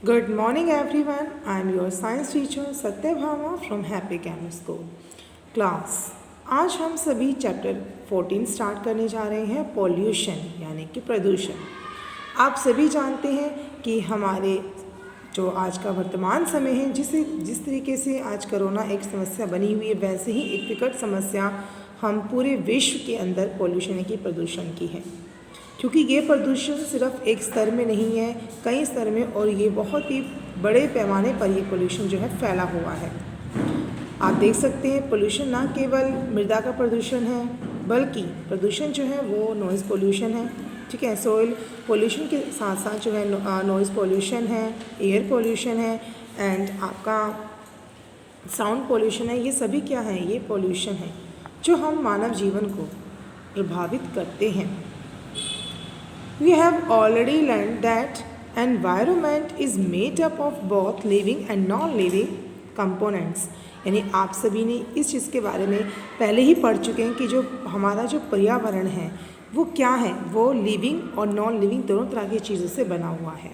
Good morning, everyone. I am your science teacher Satyabhama from Happy Grammar School. Class आज हम सभी chapter 14 start करने जा रहे हैं पॉल्यूशन यानी कि प्रदूषण। आप सभी जानते हैं कि हमारे जो आज का वर्तमान समय है जिस तरीके से आज कोरोना एक समस्या बनी हुई है, वैसे ही एक विकट समस्या हम पूरे विश्व के अंदर पॉल्यूशन की प्रदूषण की है। क्योंकि ये प्रदूषण सिर्फ एक स्तर में नहीं है, कई स्तर में, और ये बहुत ही बड़े पैमाने पर ये पोल्यूशन जो है फैला हुआ है। आप देख सकते हैं पोल्यूशन ना केवल मृदा का प्रदूषण है, बल्कि प्रदूषण जो है वो नॉइज़ पोल्यूशन है। ठीक है, सॉइल पोल्यूशन के साथ साथ जो है नॉइज़ पोल्यूशन है, एयर पोल्यूशन है एंड आपका साउंड पोल्यूशन है। ये सभी क्या है? ये पोल्यूशन है जो हम मानव जीवन को प्रभावित करते हैं। We have already learned that environment is made up of both living and non-living components। यानी आप सभी ने इस चीज़ के बारे में पहले ही पढ़ चुके हैं कि जो हमारा जो पर्यावरण है वो क्या है, वो लिविंग और नॉन लिविंग दोनों तरह की चीज़ों से बना हुआ है।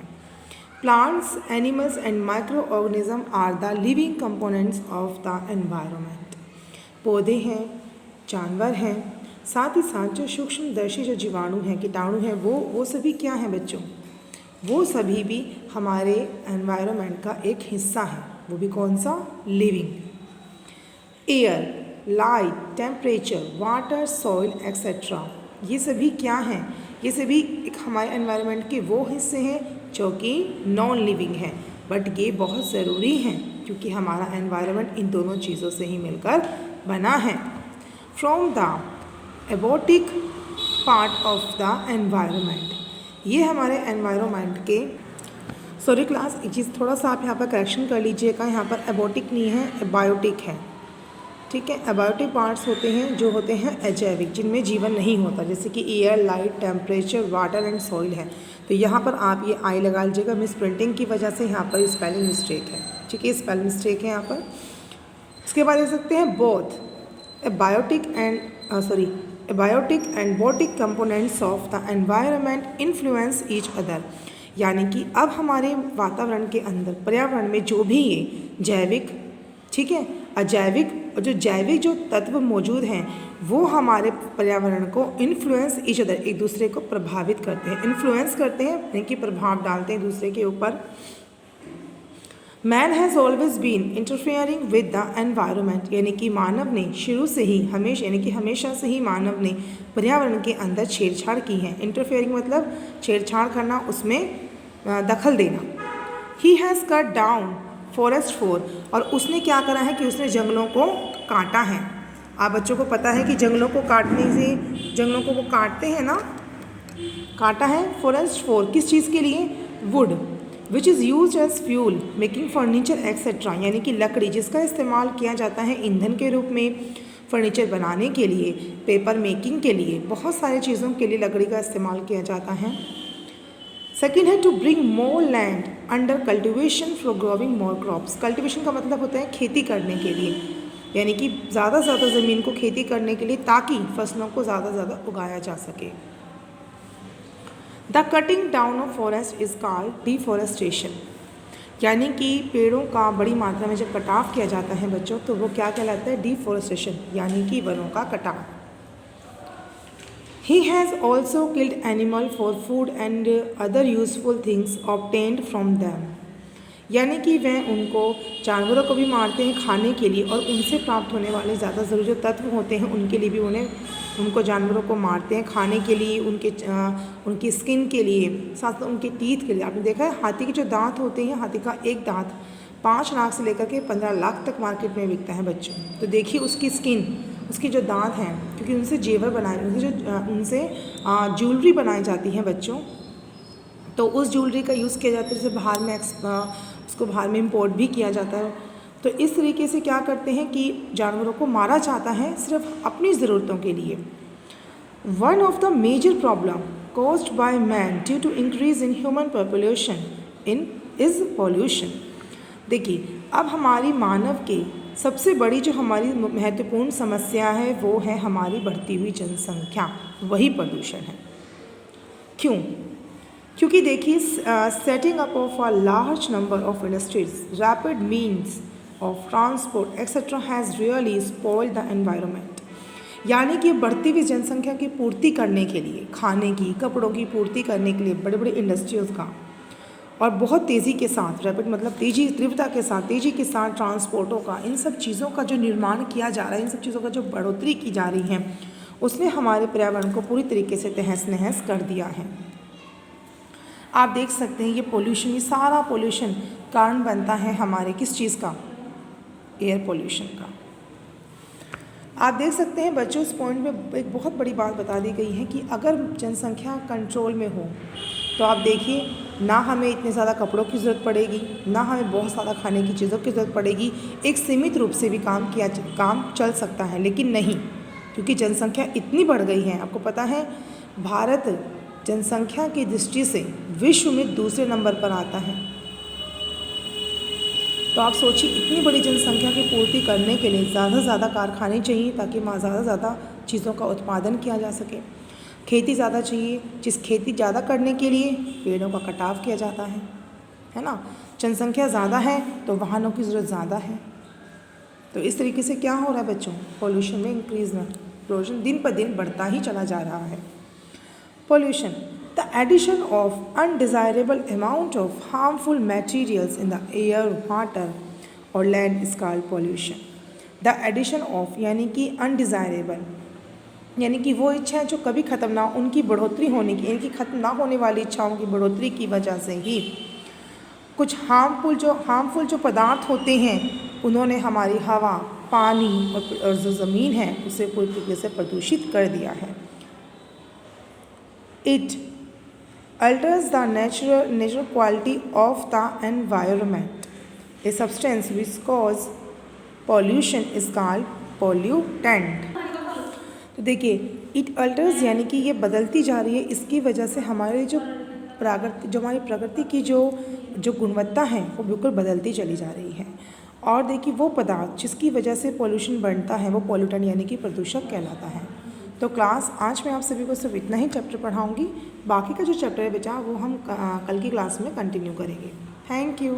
Plants, animals and micro organism are the living components of the environment. पौधे हैं, जानवर हैं, साथ ही साथ जो सूक्ष्मदर्शी जो जीवाणु हैं, कीटाणु हैं, वो सभी क्या हैं बच्चों? वो सभी भी हमारे एनवायरनमेंट का एक हिस्सा है। वो भी कौन सा? Living. Air, light, temperature, water, soil etcetera, ये सभी क्या हैं? ये सभी एक हमारे एनवायरनमेंट के वो हिस्से हैं जो कि नॉन लिविंग हैं, बट ये बहुत ज़रूरी हैं क्योंकि हमारा एनवायरनमेंट इन दोनों चीज़ों से ही मिलकर बना है। From the abiotic part of the environment, ये हमारे एनवायरनमेंट के सॉरी क्लास, एक चीज़ थोड़ा सा आप यहाँ पर करेक्शन कर लीजिएगा। यहाँ पर एबोटिक नहीं है, एबायोटिक है। ठीक है, एबायोटिक पार्ट्स होते हैं जो होते हैं अजैविक, जिनमें जीवन नहीं होता, जैसे कि air, light, temperature, water and soil है। तो यहाँ पर आप ये आई लगा लीजिएगा, मिस प्रिंटिंग की वजह से यहाँ पर स्पेलिंग मिस्टेक है। ठीक है, स्पेलिंग मिस्टेक है यहाँ पर। इसके बाद देख सकते हैं both abiotic and boutique components of the environment influence each other. यानी कि अब हमारे वातावरण के अंदर, पर्यावरण में जो भी ये जैविक, ठीक है, अजैविक और जो जैविक जो तत्व मौजूद हैं वो हमारे पर्यावरण को इन्फ्लुएंस ईच अदर, एक दूसरे को प्रभावित करते हैं। इन्फ्लुएंस करते हैं यानी कि प्रभाव डालते हैं दूसरे के ऊपर। Man has always been interfering with the environment, यानी कि मानव ने शुरू से ही हमेशा से ही मानव ने पर्यावरण के अंदर छेड़छाड़ की है। इंटरफेयरिंग मतलब छेड़छाड़ करना, उसमें दखल देना। He has cut down forest for, और उसने क्या करा है कि उसने जंगलों को काटा है। आप बच्चों को पता है कि जंगलों को काटने से, जंगलों को वो काटते हैं ना, काटा है फॉरेस्ट फॉर, किस चीज़ के लिए? Wood which is use as fuel making furniture etcetera, यानी कि लकड़ी जिसका इस्तेमाल किया जाता है ईंधन के रूप में, फर्नीचर बनाने के लिए, पेपर मेकिंग के लिए, बहुत सारी चीज़ों के लिए लकड़ी का इस्तेमाल किया जाता है। सेकेंड है to bring more land under cultivation for growing more crops. Cultivation का मतलब होता है खेती करने के लिए, यानी कि ज़्यादा से ज़्यादा ज़मीन को खेती करने के लिए, ताकि फसलों को ज़्यादा से ज़्यादा उगाया जा सके। The cutting down of forest is called deforestation, यानी कि पेड़ों का बड़ी मात्रा में जब कटाव किया जाता है बच्चों, तो वो क्या कहलाता है? डिफॉरेस्टेशन, यानी कि वनों का कटाव। He has also killed animal for food and other useful things obtained from them, यानी कि वह उनको जानवरों को भी मारते हैं खाने के लिए, और उनसे प्राप्त होने वाले ज़्यादा ज़रूरी जो तत्व होते हैं उनके लिए भी उनको जानवरों को मारते हैं खाने के लिए, उनकी स्किन के लिए, साथ साथ उनके टीथ के लिए। आपने देखा है हाथी के जो दांत होते हैं, हाथी का एक दांत 5 लाख से लेकर के 15 लाख तक मार्केट में बिकता है बच्चों। तो देखिए उसकी स्किन, उसके जो दांत हैं, क्योंकि उनसे जेवर बनाए, उनसे ज्वेलरी बनाई जाती है बच्चों, तो उस ज्वेलरी का यूज़ किया जाता है, जैसे बाहर में उसको बाहर में इम्पोर्ट भी किया जाता है। तो इस तरीके से क्या करते हैं कि जानवरों को मारा जाता है सिर्फ अपनी ज़रूरतों के लिए। One of the major problem caused by man due to increase in human population is pollution. देखिए, अब हमारी मानव के सबसे बड़ी जो हमारी महत्वपूर्ण समस्या है वो है हमारी बढ़ती हुई जनसंख्या, वही प्रदूषण है। क्यों? क्योंकि देखिए setting up of a large number of industries, rapid means of transport etcetera has really spoiled the environment. यानी कि बढ़ती हुई जनसंख्या की पूर्ति करने के लिए, खाने की, कपड़ों की पूर्ति करने के लिए बड़े बड़े इंडस्ट्रीज़ का और बहुत तेज़ी के साथ, रैपिड मतलब तेज़ी, तीव्रता के साथ, तेज़ी के साथ ट्रांसपोर्टों का, इन सब चीज़ों का जो निर्माण किया जा रहा है, इन सब चीज़ों का जो बढ़ोतरी की जा रही है, उसने हमारे पर्यावरण को पूरी तरीके से तहस नहस कर दिया है। आप देख सकते हैं ये पोल्यूशन, ये सारा पोल्यूशन कारण बनता है हमारे किस चीज़ का? एयर पोल्यूशन का। आप देख सकते हैं बच्चों, इस पॉइंट में एक बहुत बड़ी बात बता दी गई है कि अगर जनसंख्या कंट्रोल में हो तो आप देखिए, ना हमें इतने ज़्यादा कपड़ों की ज़रूरत पड़ेगी, ना हमें बहुत ज़्यादा खाने की चीज़ों की ज़रूरत पड़ेगी, एक सीमित रूप से भी काम चल सकता है। लेकिन नहीं, क्योंकि जनसंख्या इतनी बढ़ गई है। आपको पता है भारत जनसंख्या की दृष्टि से विश्व में दूसरे नंबर पर आता है। तो आप सोचिए, इतनी बड़ी जनसंख्या की पूर्ति करने के लिए ज़्यादा से ज़्यादा कारखाने चाहिए ताकि वहाँ ज़्यादा से ज़्यादा चीज़ों का उत्पादन किया जा सके। खेती ज़्यादा चाहिए, जिस खेती ज़्यादा करने के लिए पेड़ों का कटाव किया जाता है ना। जनसंख्या ज़्यादा है तो वाहनों की ज़रूरत ज़्यादा है। तो इस तरीके से क्या हो रहा है बच्चों, पोल्यूशन में इंक्रीज में, पोल्यूशन दिन पर दिन बढ़ता ही चला जा रहा है। Pollution, the addition of undesirable amount of harmful materials in the air, water or land is called pollution. The addition of यानी कि undesirable यानी कि वो इच्छाएं जो कभी ख़त्म ना, उनकी बढ़ोतरी होने की, इनकी ख़त्म ना होने वाली इच्छाओं की बढ़ोतरी की वजह से ही कुछ हार्मफुल जो पदार्थ होते हैं, उन्होंने हमारी हवा, पानी और जो ज़मीन है उसे पूरी तरीके से प्रदूषित कर दिया है। It alters the natural quality of the environment. A substance which cause pollution is called pollutant. तो देखिए, it alters यानी कि ये बदलती जा रही है, इसकी वजह से हमारे जो हमारी प्रकृति की जो गुणवत्ता है वो बिल्कुल बदलती चली जा रही है। और देखिए, वो पदार्थ जिसकी वजह से पोल्यूशन बढ़ता है वो पोल्यूटेंट यानी कि प्रदूषक कहलाता है। तो क्लास आज मैं आप सभी को सिर्फ इतना ही चैप्टर पढ़ाऊंगी, बाकी का जो चैप्टर है बेटा वो हम कल की क्लास में कंटिन्यू करेंगे। Thank you.